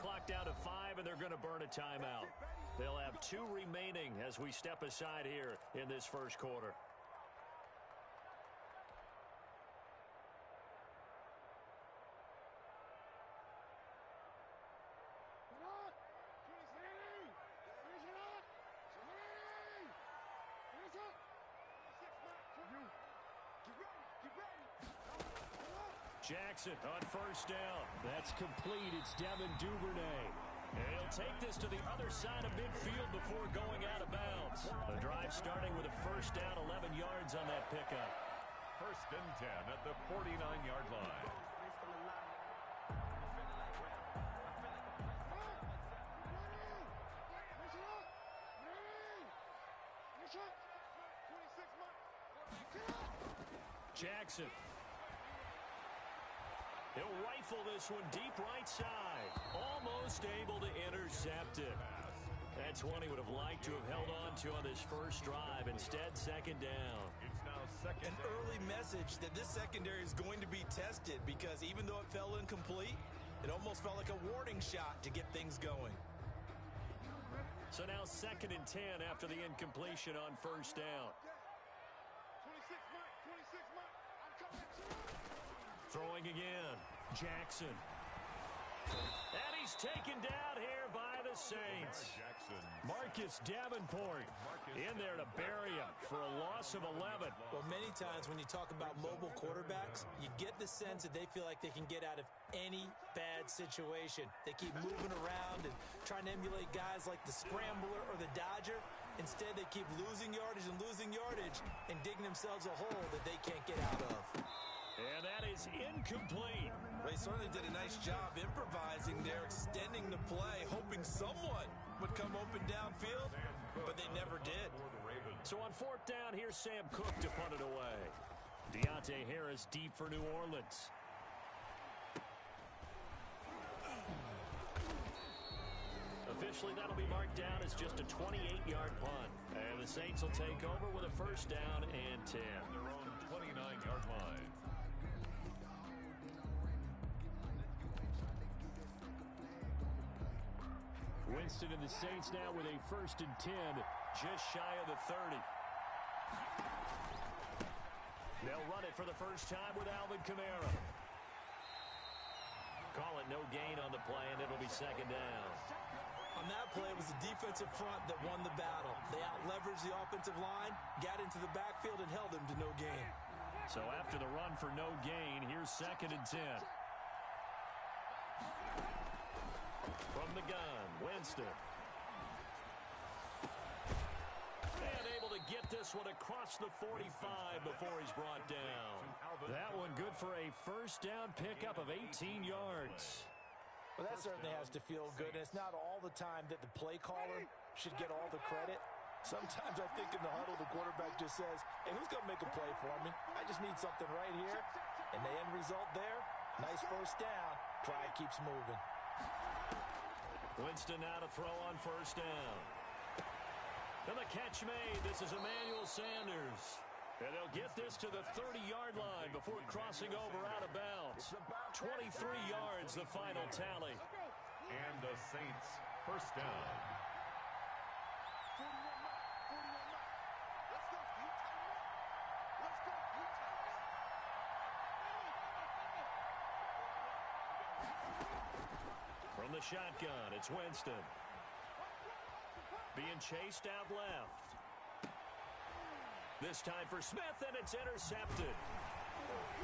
clock down to 5, and they're going to burn a timeout. They'll have 2 remaining as we step aside here in this first quarter. Jackson on first down. That's complete. It's Devin Duvernay. And he'll take this to the other side of midfield before going out of bounds. The drive starting with a first down, 11 yards on that pickup. 1st and 10 at the 49-yard line. Jackson. He'll rifle this one deep right side. Almost able to intercept it. That's one he would have liked to have held on to on this first drive. Instead, 2nd down. It's now 2nd. An early message that this secondary is going to be tested because even though it fell incomplete, it almost felt like a warning shot to get things going. So now 2nd and 10 after the incompletion on first down. 26 Mike. I'm coming to you. Throwing again. Jackson. And he's taken down here by the Saints. Marcus Davenport in there to bury him for a loss of 11. Well, many times when you talk about mobile quarterbacks, you get the sense that they feel like they can get out of any bad situation. They keep moving around and trying to emulate guys like the Scrambler or the Dodger. Instead, they keep losing yardage and digging themselves a hole that they can't get out of. And that is incomplete. They certainly did a nice job improvising there, extending the play, hoping someone would come open downfield, but they never did. So on 4th down, here's Sam Cook to punt it away. Deontay Harris deep for New Orleans. Officially, that'll be marked down as just a 28-yard punt. And the Saints will take over with a 1st down and 10. Their own 29-yard line. Winston and the Saints now with a 1st and 10, just shy of the 30. They'll run it for the first time with Alvin Kamara. Call it no gain on the play, and it'll be 2nd down. On that play, it was the defensive front that won the battle. They out-leveraged the offensive line, got into the backfield, and held them to no gain. So after the run for no gain, here's 2nd and 10. From the gun, Winston. And able to get this one across the 45 before he's brought down. That one good for a 1st down pickup of 18 yards. Well, that certainly has to feel good. And it's not all the time that the play caller should get all the credit. Sometimes I think in the huddle, the quarterback just says, hey, who's going to make a play for me? I just need something right here. And the end result there, nice 1st down. Drive keeps moving. Winston now to throw on 1st down. And the catch made. This is Emmanuel Sanders. And they'll get this to the 30-yard line before crossing over out of bounds. 23 yards, the final tally. And the Saints, 1st down. From the shotgun, it's Winston. Being chased out left. This time for Smith, and it's intercepted.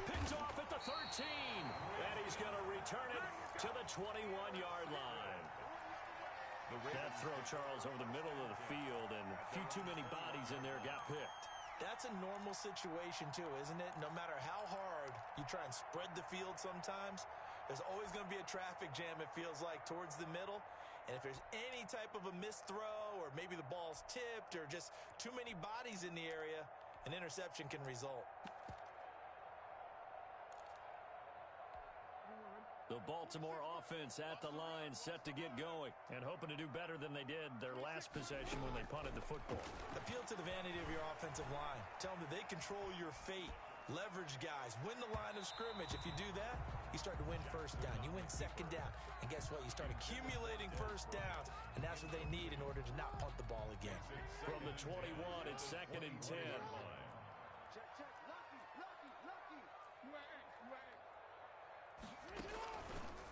Picked off at the 13. And he's going to return it to the 21-yard line. That throw, Charles, over the middle of the field, and a few too many bodies in there got picked. That's a normal situation, too, isn't it? No matter how hard you try and spread the field sometimes, there's always going to be a traffic jam, it feels like, towards the middle. And if there's any type of a missed throw or maybe the ball's tipped or just too many bodies in the area, an interception can result. The Baltimore offense at the line, set to get going, and hoping to do better than they did their last possession when they punted the football. Appeal to the vanity of your offensive line. Tell them that they control your fate. Leverage guys. Win the line of scrimmage. If you do that, you start to win first down. You win second down. And guess what? You start accumulating first downs, and that's what they need in order to not punt the ball again. From the 21, it's 2nd and 10.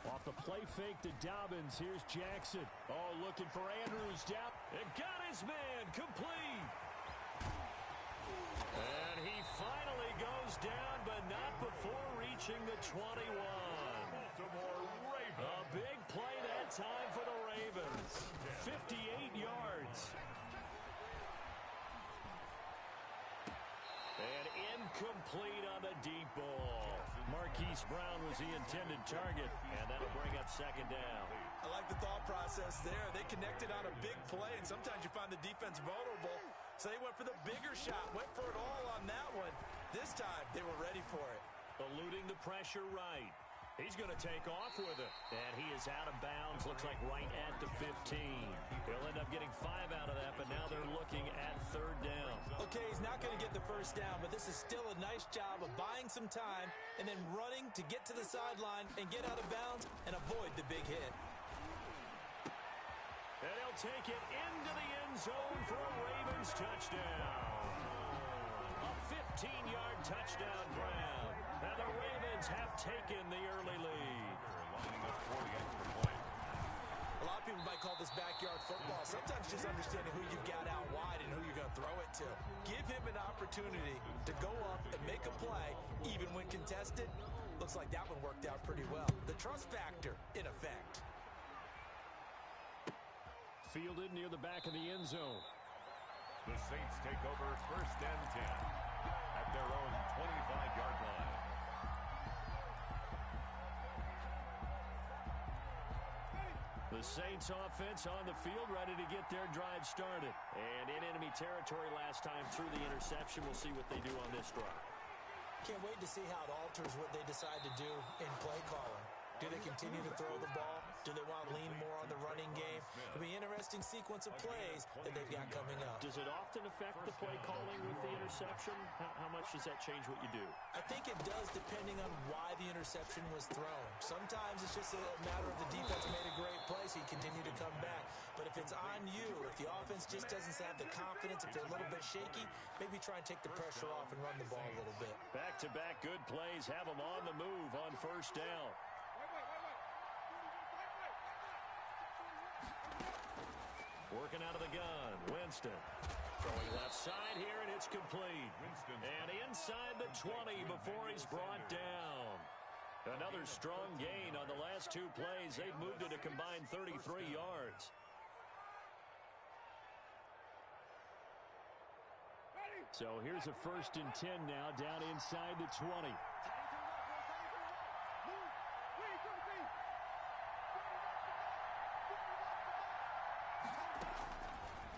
Off the play fake to Dobbins. Here's Jackson. Oh, looking for Andrews down. It got his man complete. And he finally goes down, but not before reaching the 21. A big play that time for the Ravens. 58 yards. And incomplete on the deep ball. Marquise Brown was the intended target, and that'll bring up 2nd down. I like the thought process there. They connected on a big play, and sometimes you find the defense vulnerable. So they went for the bigger shot, went for it all on that one. This time, they were ready for it. Eluding the pressure right. He's going to take off with it. And he is out of bounds, looks like right at the 15. He'll end up getting 5 out of that, but now they're looking at 3rd down. Okay, he's not going to get the first down, but this is still a nice job of buying some time and then running to get to the sideline and get out of bounds and avoid the big hit. And he'll take it into the end zone for a Ravens touchdown. A 15-yard touchdown grab. And the Ravens have taken the early lead. A lot of people might call this backyard football. Sometimes just understanding who you've got out wide and who you're going to throw it to. Give him an opportunity to go up and make a play, even when contested. Looks like that one worked out pretty well. The trust factor, in effect. Fielded near the back of the end zone. The Saints take over 1st and 10 at their own 25-yard line. The Saints offense on the field, ready to get their drive started. And in enemy territory last time through the interception. We'll see what they do on this drive. Can't wait to see how it alters what they decide to do in play calling. Do they continue to throw the ball? Do they want to lean more on the running game? It'll be an interesting sequence of plays that they've got coming up. Does it often affect the play calling with the interception? How much does that change what you do? I think it does depending on why the interception was thrown. Sometimes it's just a matter of the defense made a great play, so you continue to come back. But if it's on you, if the offense just doesn't have the confidence, if they're a little bit shaky, maybe try and take the pressure off and run the ball a little bit. Back-to-back good plays have them on the move on 1st down. Working out of the gun, Winston. Throwing left side here, and it's complete. And inside the 20 before he's brought down. Another strong gain on the last 2 plays. They've moved it a combined 33 yards. So here's a 1st and 10 now, down inside the 20.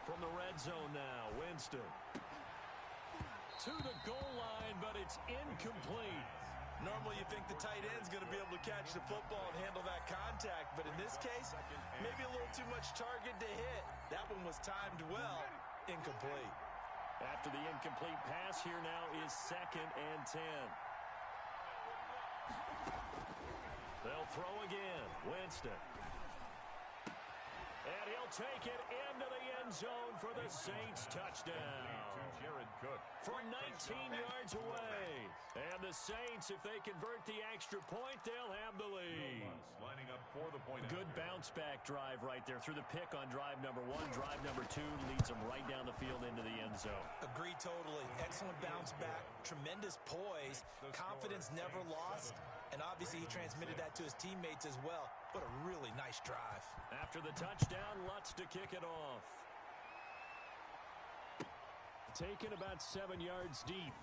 From the red zone now, Winston. To the goal line, but it's incomplete. Normally you think the tight end's going to be able to catch the football and handle that contact, but in this case, maybe a little too much target to hit. That one was timed well, incomplete. After the incomplete pass, here now is 2nd and 10. They'll throw again, Winston. And he'll take it into the end zone for the Saints touchdown. Jared Cook. From 19 yards away. And the Saints, if they convert the extra point, they'll have the lead. Lining up for the point. Good bounce-back drive right there. Through the pick on drive number 1. Drive number 2 leads them right down the field into the end zone. Agree totally. Excellent bounce back. Tremendous poise. Confidence never lost. And obviously he transmitted that to his teammates as well. What a really nice drive. After the touchdown, Lutz to kick it off. Taken about 7 yards deep.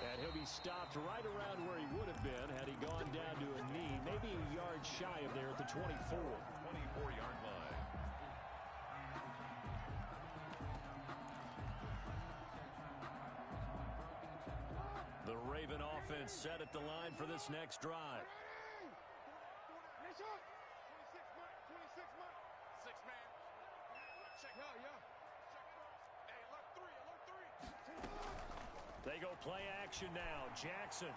And he'll be stopped right around where he would have been had he gone down to a knee. Maybe a yard shy of there at the 24. 24-yard line. The Raven offense set at the line for this next drive. They go play action now. Jackson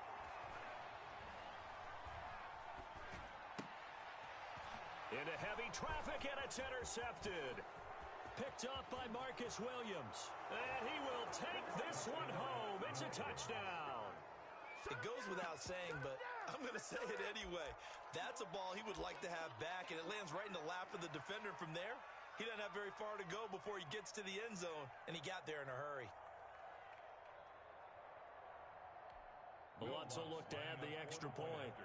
into heavy traffic, and it's intercepted. Picked up by Marcus Williams. And he will take this one home. It's a touchdown. It goes without saying, but I'm going to say it anyway. That's a ball he would like to have back, and it lands right in the lap of the defender. From there, he doesn't have very far to go before he gets to the end zone, and he got there in a hurry. Bledsoe looked to add the extra point.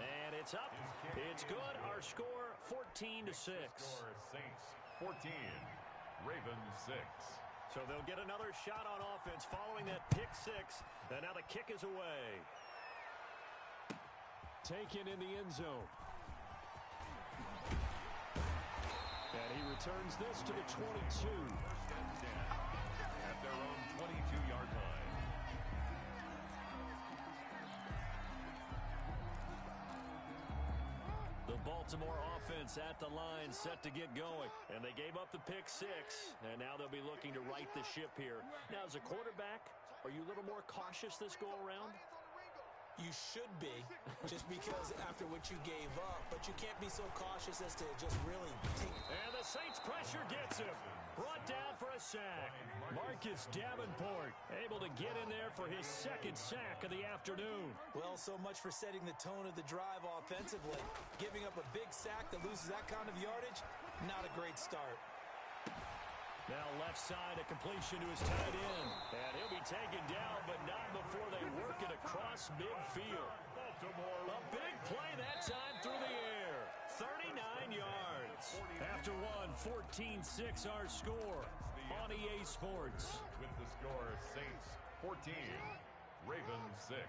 And it's up. It's good. Our score, 14-6. Saints 14, Ravens 6. So they'll get another shot on offense following that pick six. And now the kick is away. Taken in the end zone. And he returns this to the 22. At their own 22-yard line. The Baltimore offense at the line, set to get going. And they gave up the pick six, and now they'll be looking to right the ship here. Now, as a quarterback, are you a little more cautious this go-around? You should be, just because after what you gave up, but you can't be so cautious as to just really take. And the Saints pressure gets him. Brought down for a sack. Marcus Davenport able to get in there for his second sack of the afternoon. Well, so much for setting the tone of the drive offensively. Giving up a big sack that loses that kind of yardage, not a great start. Now left side, a completion to his tight end. And he'll be taken down, but not before they work it across midfield. A big play that time through the air. 39 yards. After one, 14-6 our score on EA Sports. With the score, Saints 14, Ravens 6.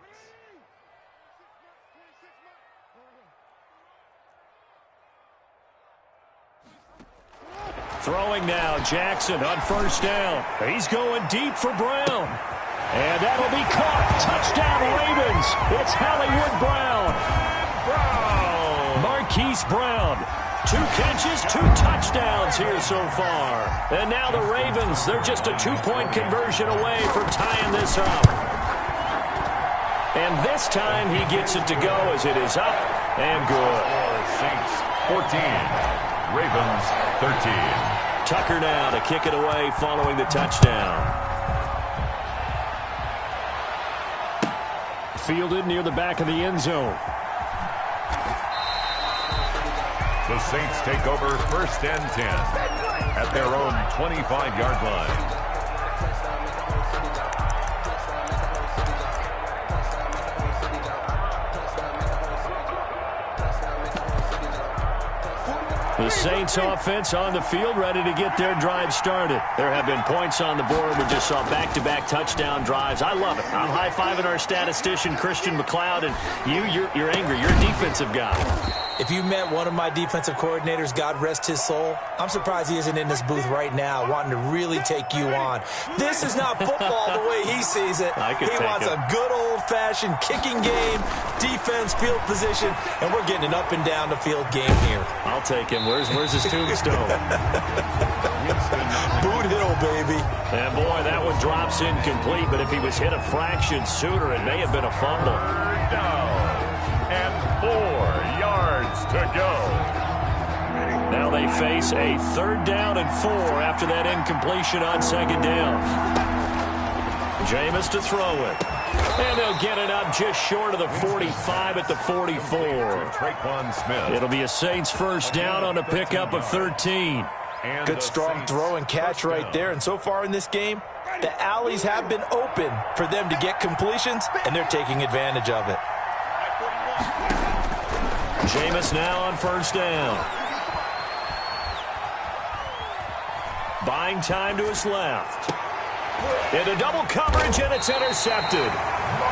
Throwing now, Jackson on first down. He's going deep for Brown. And that'll be caught. Touchdown, Ravens. It's Hollywood Brown. Marquise Brown. 2 catches, 2 touchdowns here so far. And now the Ravens, they're just a 2-point conversion away from tying this up. And this time he gets it to go as it is up and good. Saints 14, Ravens 13. Tucker now to kick it away following the touchdown. Fielded near the back of the end zone. The Saints take over first and 10 at their own 25-yard line. The Saints offense on the field, ready to get their drive started. There have been points on the board. We just saw back-to-back touchdown drives. I love it. I'm high-fiving our statistician, Christian McLeod, and you're angry. You're a defensive guy. If you met one of my defensive coordinators, God rest his soul, I'm surprised he isn't in this booth right now wanting to really take you on. This is not football the way he sees it. He wants a good old-fashioned kicking game, defense, field position, and we're getting an up-and-down the field game here. I'll take him. Where's his tombstone? Boot Hill, baby. And, boy, that one drops incomplete, but if he was hit a fraction sooner, it may have been a fumble. Down and 4 yards to go. Now they face a 3rd down and 4 after that incompletion on 2nd down. Jameis to throw it. And they'll get it up just short of the 45 at the 44. Traquan Smith. It'll be a Saints first down on a pickup of 13. Good strong throw and catch right there. And so far in this game, the alleys have been open for them to get completions, and they're taking advantage of it. Jameis now on first down. Buying time to his left. Into double coverage, and it's intercepted.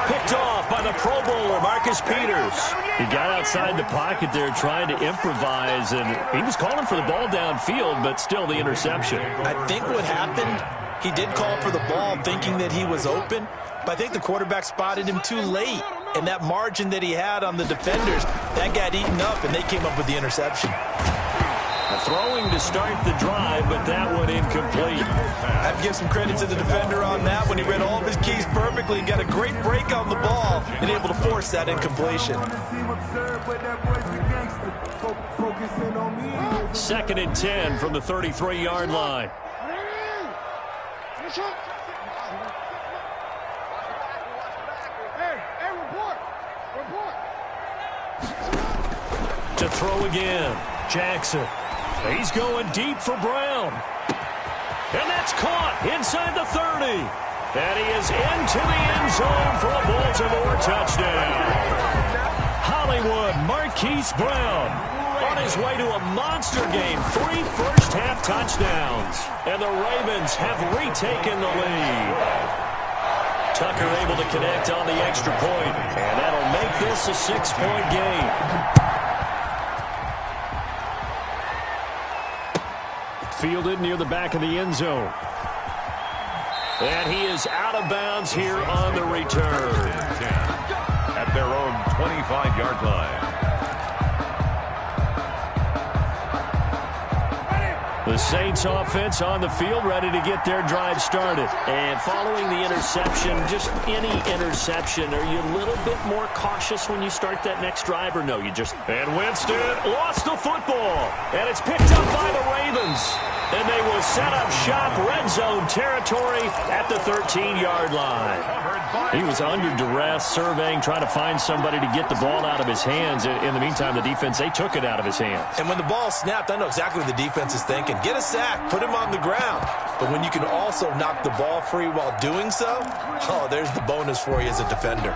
Picked off by the Pro Bowler, Marcus Peters. He got outside the pocket there trying to improvise, and he was calling for the ball downfield, but still the interception. I think what happened, he did call for the ball thinking that he was open, but I think the quarterback spotted him too late. And that margin that he had on the defenders, that got eaten up, and they came up with the interception. A Throwing to start the drive, but that one incomplete. I have to give some credit to the defender on that when he read all of his keys perfectly and got a great break on the ball and able to force that incompletion. 2nd and 10 from the 33-yard line. To throw again, Jackson. He's going deep for Brown. And that's caught inside the 30. And he is into the end zone for a Baltimore touchdown. Hollywood Marquise Brown on his way to a monster game. 3 first-half touchdowns. And the Ravens have retaken the lead. Tucker able to connect on the extra point. And that'll make this a 6-point game. Fielded near the back of the end zone. And he is out of bounds here on the return. At their own 25-yard line. The Saints offense on the field, ready to get their drive started. And following the interception, just any interception, are you a little bit more cautious when you start that next drive, or no? You just... And Winston lost the football. And it's picked up by the Ravens. And they will set up shop, red zone territory at the 13-yard line. He was under duress, surveying, trying to find somebody to get the ball out of his hands. In the meantime, the defense, they took it out of his hands. And when the ball snapped, I know exactly what the defense is thinking. Get a sack, put him on the ground. But when you can also knock the ball free while doing so, oh, there's the bonus for you as a defender.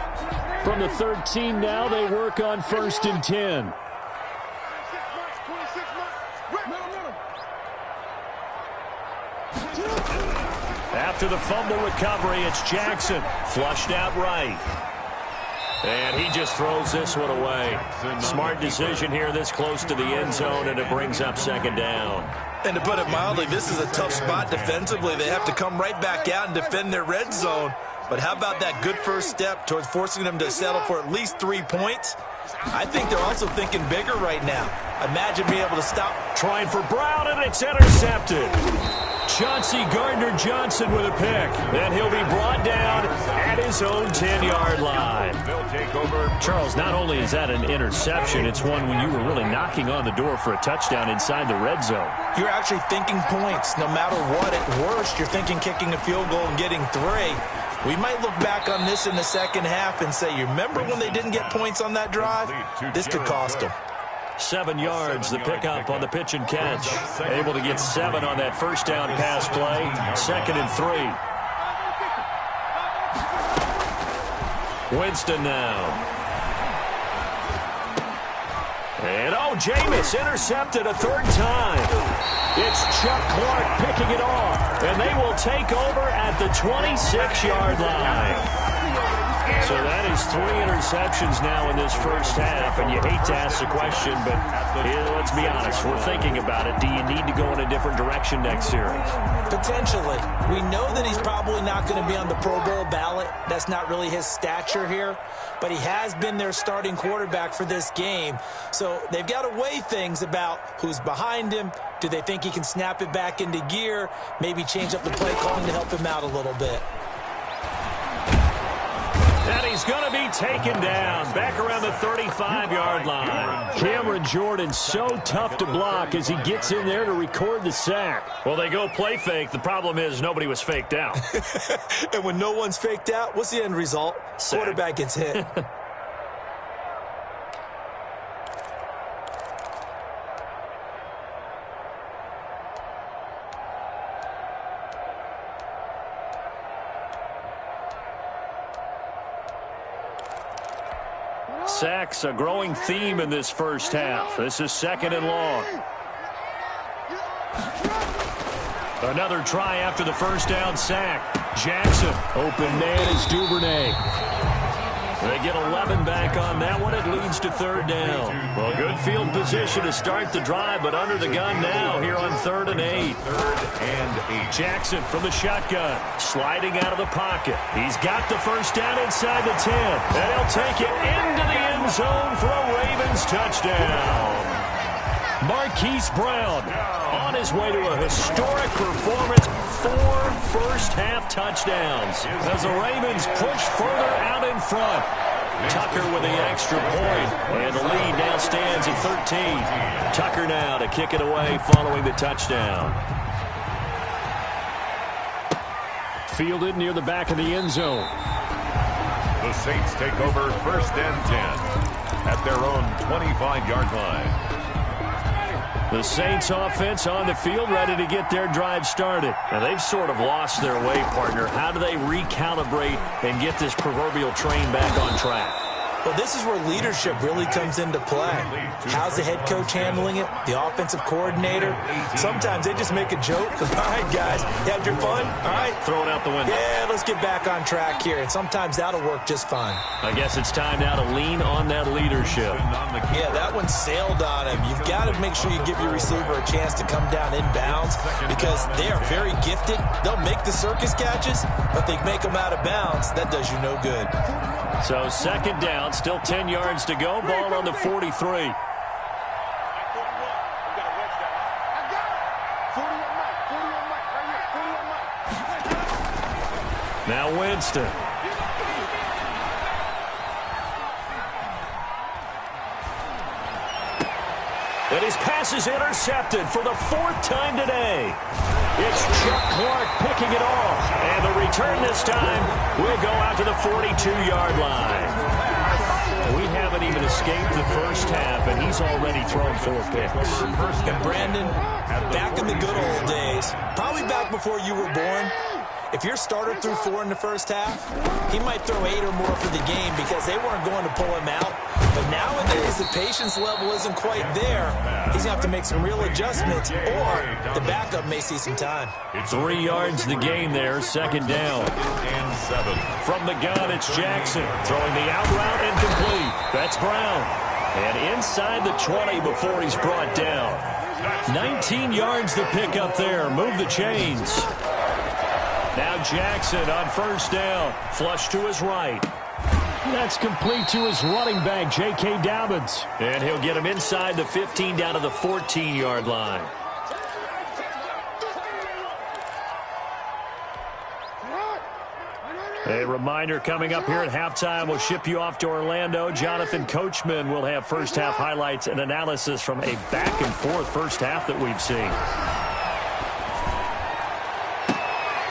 From the 13 now, they work on 1st and 10. After the fumble recovery, it's Jackson. Flushed out right. And he just throws this one away. Smart decision here this close to the end zone, and it brings up 2nd down. And to put it mildly, this is a tough spot defensively. They have to come right back out and defend their red zone. But how about that good first step towards forcing them to settle for at least 3 points? I think they're also thinking bigger right now. Imagine being able to stop. Trying for Brown, and it's intercepted. Chauncey Gardner-Johnson with a pick. And he'll be brought down at his own 10-yard line. Charles, not only is that an interception, it's one when you were really knocking on the door for a touchdown inside the red zone. You're actually thinking points. No matter what, at worst, you're thinking kicking a field goal and getting 3. We might look back on this in the second half and say, you remember when they didn't get points on that drive? This could cost them. 7 yards, the pickup on the pitch and catch. Able to get 7 on that first down pass play. 2nd and 3. Winston now. And Jameis intercepted a 3rd time. It's Chuck Clark picking it off. And they will take over at the 26-yard line. So that is 3 interceptions now in this first half, and you hate to ask the question, but let's be honest, we're thinking about it. Do you need to go in a different direction next series? Potentially. We know that he's probably not going to be on the Pro Bowl ballot. That's not really his stature here, but he has been their starting quarterback for this game. So they've got to weigh things about who's behind him. Do they think he can snap it back into gear? Maybe change up the play calling to help him out a little bit. And he's going to be taken down back around the 35-yard line. Cameron Jordan so tough to block as he gets in there to record the sack. Well, they go play fake. The problem is nobody was faked out. And when no one's faked out, what's the end result? Sack. Quarterback gets hit. Sacks, a growing theme in this first half. This is 2nd and long. Another try after the first down sack. Jackson, open man is Duvernay. They get 11 back on that one. It leads to 3rd down. Well, good field position to start the drive, but under the gun now here on 3rd and 8. 3rd and 8. Jackson from the shotgun, sliding out of the pocket. He's got the first down inside the 10, and he'll take it into the end zone for a Ravens touchdown. Marquise Brown on his way to a historic performance, 4 first-half touchdowns as the Ravens push further out in front. Tucker with the extra point, and the lead now stands at 13. Tucker now to kick it away following the touchdown. Fielded near the back of the end zone. The Saints take over 1st and 10 at their own 25-yard line. The Saints offense on the field, ready to get their drive started. Now, they've sort of lost their way, partner. How do they recalibrate and get this proverbial train back on track? Well, this is where leadership really comes into play. How's the head coach handling it? The offensive coordinator? Sometimes they just make a joke. All right, guys, you had your fun? All right. Throw it out the window. Yeah, let's get back on track here. And sometimes that'll work just fine. I guess it's time now to lean on that leadership. Yeah, that one sailed on him. You've got to make sure you give your receiver a chance to come down inbounds because they are very gifted. They'll make the circus catches, but they make them out of bounds. That does you no good. So 2nd down, still 10 yards to go. Ball on the 43. Now Winston. And his pass is intercepted for the 4th time today. It's Chuck Clark picking it off. And the return this time will go out to the 42-yard line. We haven't even escaped the first half, and he's already thrown 4 picks. And Brandon, back in the good old days, probably back before you were born, if your starter threw 4 in the first half, he might throw 8 or more for the game because they weren't going to pull him out. But nowadays, the patience level isn't quite there. He's going to have to make some real adjustments, or the backup may see some time. 3 yards the gain there, 2nd down. And 7. From the gun, it's Jackson throwing the out route incomplete. That's Brown. And inside the 20 before he's brought down. 19 yards to pick up there. Move the chains. Now Jackson on 1st down. Flush to his right. That's complete to his running back, J.K. Dobbins. And he'll get him inside the 15 down to the 14-yard line. A reminder coming up here at halftime. We'll ship you off to Orlando. Jonathan Coachman will have first-half highlights and analysis from a back-and-forth first half that we've seen.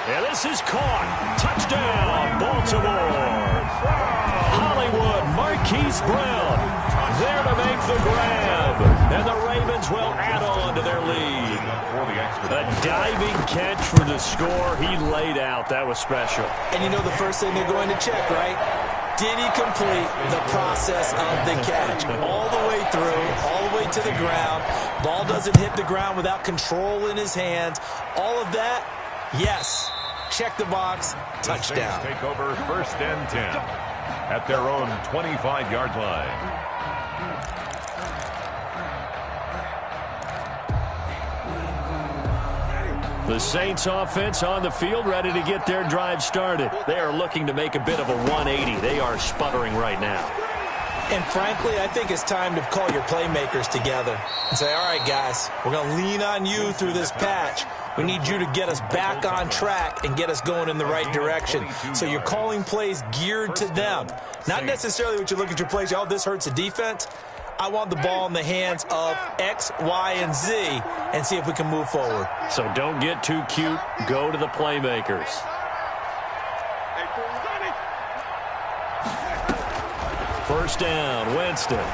And this is caught. Touchdown, Baltimore. Hollywood, Marquise Brown there to make the grab. And the Ravens will add on to their lead. A diving catch for the score. He laid out. That was special. And you know the first thing they're going to check, right? Did he complete the process of the catch? All the way through, all the way to the ground. Ball doesn't hit the ground without control in his hands. All of that, yes. Check the box. Touchdown. The Saints take over 1st and 10 at their own 25-yard line. The Saints offense on the field, ready to get their drive started. They are looking to make a bit of a 180. They are sputtering right now. And frankly, I think it's time to call your playmakers together and say, all right, guys, we're going to lean on you through this patch. We need you to get us back on track and get us going in the right direction. So you're calling plays geared to them. Not necessarily what you look at your plays, oh, this hurts the defense. I want the ball in the hands of X, Y, and Z and see if we can move forward. So don't get too cute. Go to the playmakers. First down, Winston.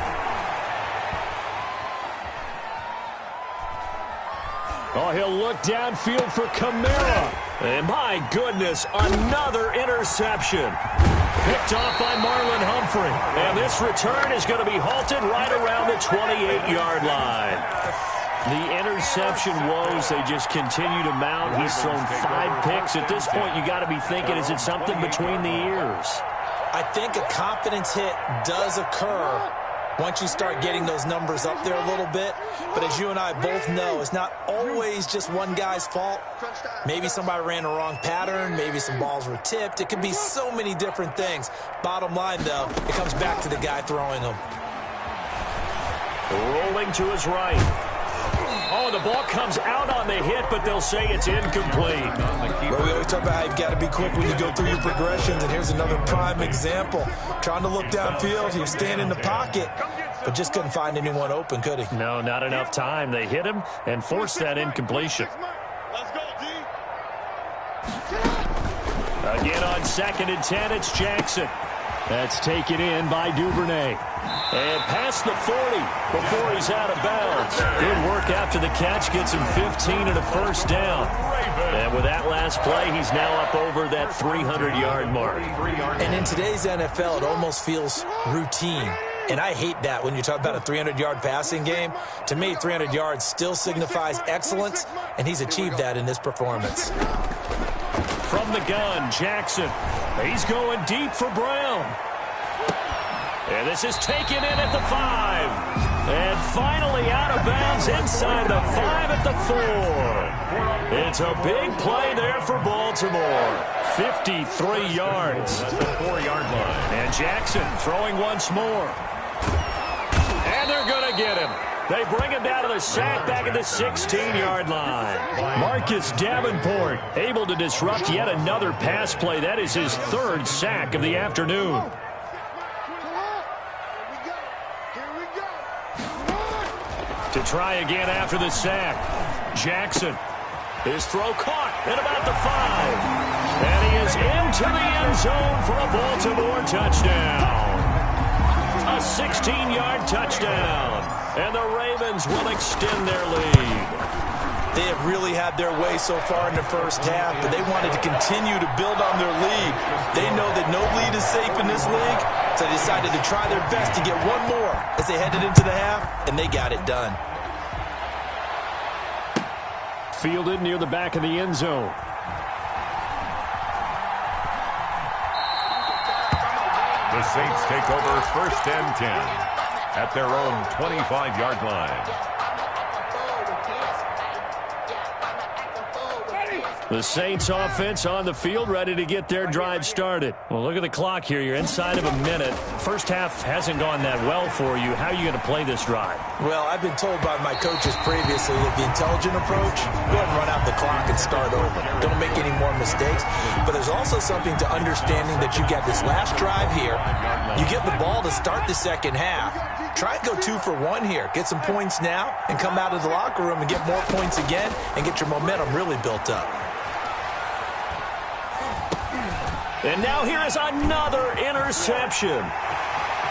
Oh, he'll look downfield for Kamara. And my goodness, another interception. Picked off by Marlon Humphrey. And this return is going to be halted right around the 28-yard line. The interception woes, they just continue to mount. He's thrown 5 picks. At this point, you got to be thinking, is it something between the ears? I think a confidence hit does occur once you start getting those numbers up there a little bit. But as you and I both know, it's not always just one guy's fault. Maybe somebody ran the wrong pattern. Maybe some balls were tipped. It could be so many different things. Bottom line, though, it comes back to the guy throwing them. Rolling to his right. Oh, the ball comes out on the hit, but they'll say it's incomplete. Well, we always talk about how you've got to be quick when you go through your progressions, and here's another prime example. Trying to look downfield, he was standing in the pocket, but just couldn't find anyone open, could he? No, not enough time. They hit him and forced that incompletion. Let's go, D. Again on 2nd and 10, it's Jackson. That's taken in by Duvernay. And past the 40 before he's out of bounds. Good work after the catch. Gets him 15 and a first down. And with that last play, he's now up over that 300-yard mark. And in today's NFL, it almost feels routine. And I hate that when you talk about a 300-yard passing game. To me, 300 yards still signifies excellence, and he's achieved that in this performance. From the gun, Jackson. He's going deep for Brown. And this is taken in at the 5. And finally out of bounds inside the 5 at the 4. It's a big play there for Baltimore. 53 yards. That's the 4-yard line. And Jackson throwing once more. And they're going to get him. They bring him down to the sack back at the 16-yard line. Marcus Davenport able to disrupt yet another pass play. That is his 3rd sack of the afternoon. To try again after the sack. Jackson. His throw caught at about the 5. And he is into the end zone for a Baltimore touchdown. A 16-yard touchdown. And the Ravens will extend their lead. They have really had their way so far in the first half, but they wanted to continue to build on their lead. They know that no lead is safe in this league, so they decided to try their best to get one more as they headed into the half, and they got it done. Fielded near the back of the end zone. The Saints take over 1st and 10 at their own 25-yard line. The Saints offense on the field, ready to get their drive started. Well, look at the clock here. You're inside of a minute. First half hasn't gone that well for you. How are you going to play this drive? Well, I've been told by my coaches previously that the intelligent approach, go ahead and run out the clock and start over. Don't make any more mistakes. But there's also something to understanding that you got this last drive here. You get the ball to start the second half. Try and go 2 for 1 here. Get some points now and come out of the locker room and get more points again and get your momentum really built up. And now here is another interception.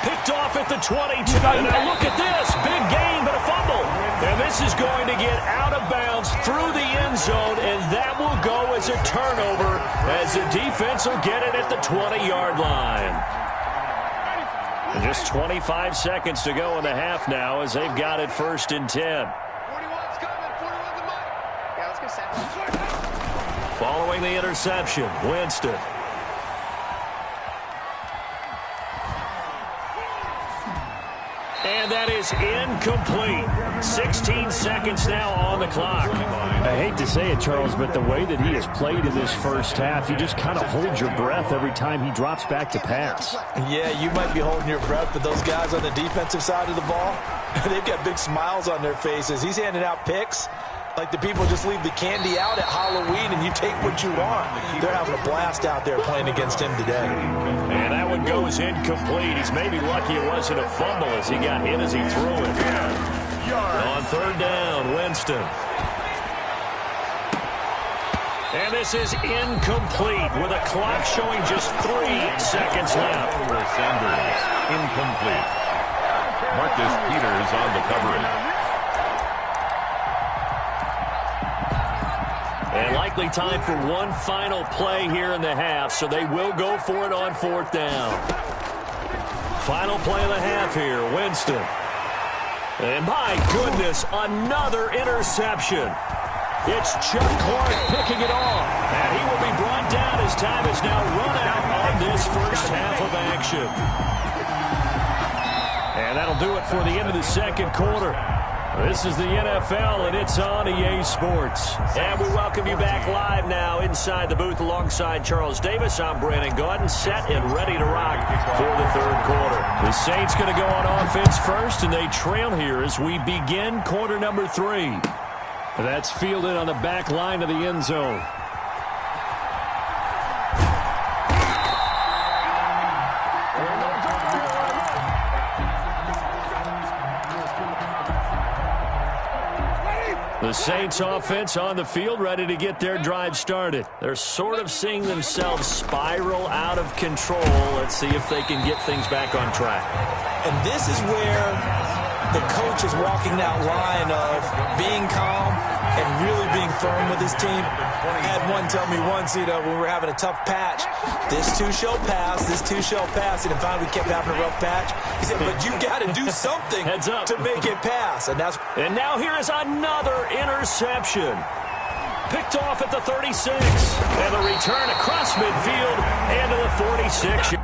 Picked off at the 22. And now look at this. Big gain, but a fumble. And this is going to get out of bounds through the end zone, and that will go as a turnover as the defense will get it at the 20-yard line. And just 25 seconds to go in the half now as they've got it 1st and 10. 41's coming. 41's the mic. Yeah, let's go second. Following the interception, Winston. And that is incomplete. 16 seconds now on the clock. I hate to say it, Charles, but the way that he has played in this first half, you just kind of hold your breath every time he drops back to pass. Yeah, you might be holding your breath, but those guys on the defensive side of the ball, they've got big smiles on their faces. He's handing out picks like the people just leave the candy out at Halloween and you take what you want. They're having a blast out there playing against him today. And that one goes incomplete. He's maybe lucky it wasn't a fumble as he got hit as he threw it. On 3rd down, Winston. And this is incomplete with a clock showing just 3 seconds left. Sanders, incomplete. Marcus Peters on the coverage. And likely time for one final play here in the half, so they will go for it on 4th down. Final play of the half here, Winston. And my goodness, another interception. It's Chuck Clark picking it off. And he will be brought down as time is now run out on this first half of action. And that'll do it for the end of the second quarter. This is the NFL, and it's on EA Sports. And we welcome you back live now inside the booth alongside Charles Davis. I'm Brandon Gaudin, set and ready to rock for the third quarter. The Saints going to go on offense first, and they trail here as we begin quarter number 3. That's fielded on the back line of the end zone. The Saints offense on the field, ready to get their drive started. They're sort of seeing themselves spiral out of control. Let's see if they can get things back on track. And this is where the coach is walking that line of being calm and really being firm with his team. I had one tell me once, when we were having a tough patch, this too shall pass, this too shall pass. And finally we kept having a rough patch. He said, but you got to do something Heads up to make it pass. And now here is another interception. Picked off at the 36. And the return across midfield and to the 46.